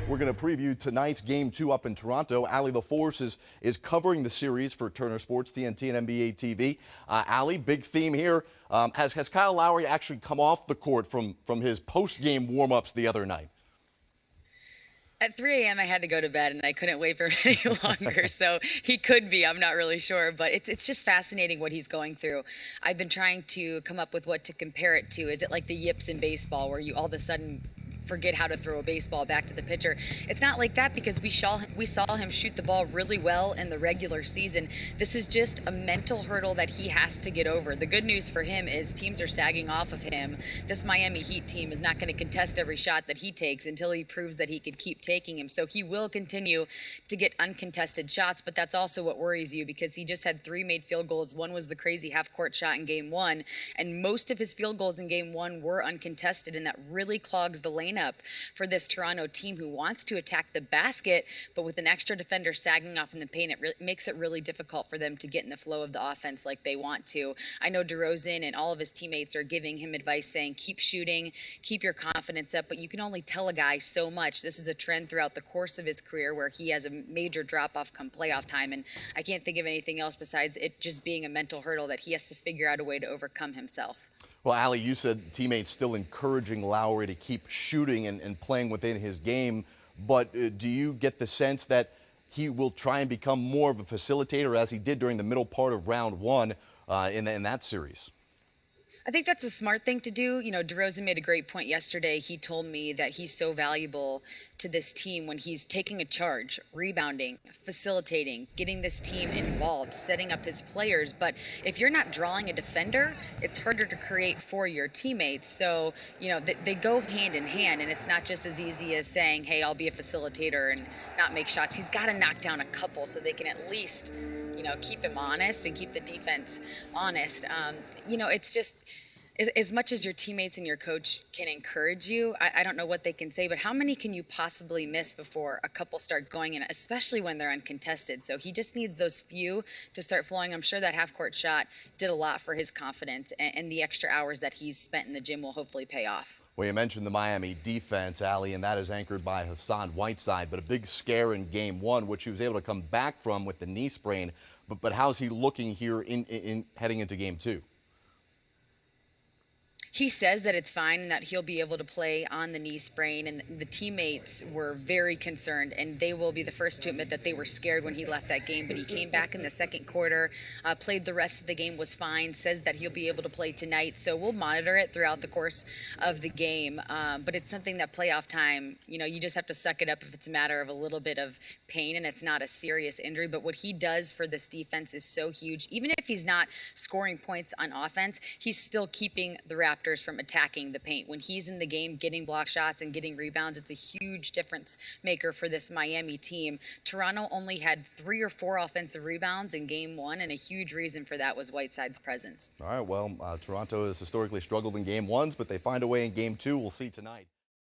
We're going to preview tonight's Game 2 up in Toronto. Allie LaForce is covering the series for Turner Sports, TNT, and NBA TV. Allie, big theme here. Has Kyle Lowry actually come off the court from his post-game warm-ups the other night? At 3 a.m. I had to go to bed and I couldn't wait for any longer. So he could be, I'm not really sure, but it's just fascinating what he's going through. I've been trying to come up with what to compare it to. Is it like the yips in baseball where you all of a sudden forget how to throw a baseball back to the pitcher? It's not like that because we saw him shoot the ball really well in the regular season. This is just a mental hurdle that he has to get over. The good news for him is teams are sagging off of him. This Miami Heat team is not going to contest every shot that he takes until he proves that he could keep taking him. So he will continue to get uncontested shots, but that's also what worries you because he just had 3 made field goals. One was the crazy half-court shot in Game 1, and most of his field goals in Game 1 were uncontested, and that really clogs the lane up for this Toronto team who wants to attack the basket, but with an extra defender sagging off in the paint, it makes it really difficult for them to get in the flow of the offense like they want to. I know DeRozan and all of his teammates are giving him advice saying, keep shooting, keep your confidence up, but you can only tell a guy so much. This is a trend throughout the course of his career where he has a major drop-off come playoff time, and I can't think of anything else besides it just being a mental hurdle that he has to figure out a way to overcome himself. Well, Allie, you said teammates still encouraging Lowry to keep shooting and playing within his game, but do you get the sense that he will try and become more of a facilitator as he did during the middle part of round 1 in that series? I think that's a smart thing to do. You know, DeRozan made a great point yesterday. He told me that he's so valuable to this team when he's taking a charge, rebounding, facilitating, getting this team involved, setting up his players. But if you're not drawing a defender, it's harder to create for your teammates. So, you know, they go hand in hand, and it's not just as easy as saying, hey, I'll be a facilitator and not make shots. He's got to knock down a couple so they can at least, you know, keep him honest and keep the defense honest. You know, it's just as much as your teammates and your coach can encourage you, I don't know what they can say, but how many can you possibly miss before a couple start going in, especially when they're uncontested? So he just needs those few to start flowing. I'm sure that half-court shot did a lot for his confidence, and the extra hours that he's spent in the gym will hopefully pay off. Well, you mentioned the Miami defense, Allie, and that is anchored by Hassan Whiteside, but a big scare in Game 1, which he was able to come back from with the knee sprain. But how's he looking here in heading into Game 2? He says that it's fine and that he'll be able to play on the knee sprain, and the teammates were very concerned, and they will be the first to admit that they were scared when he left that game, but he came back in the second quarter, played the rest of the game, was fine, says that he'll be able to play tonight, so we'll monitor it throughout the course of the game, but it's something that playoff time, you know, you just have to suck it up if it's a matter of a little bit of pain and it's not a serious injury, but what he does for this defense is so huge. Even if he's not scoring points on offense, he's still keeping the Raptors from attacking the paint. When he's in the game getting block shots and getting rebounds, it's a huge difference maker for this Miami team. Toronto only had 3 or 4 offensive rebounds in Game 1, and a huge reason for that was Whiteside's presence. All right, well, Toronto has historically struggled in Game 1s, but they find a way in Game 2. We'll see tonight.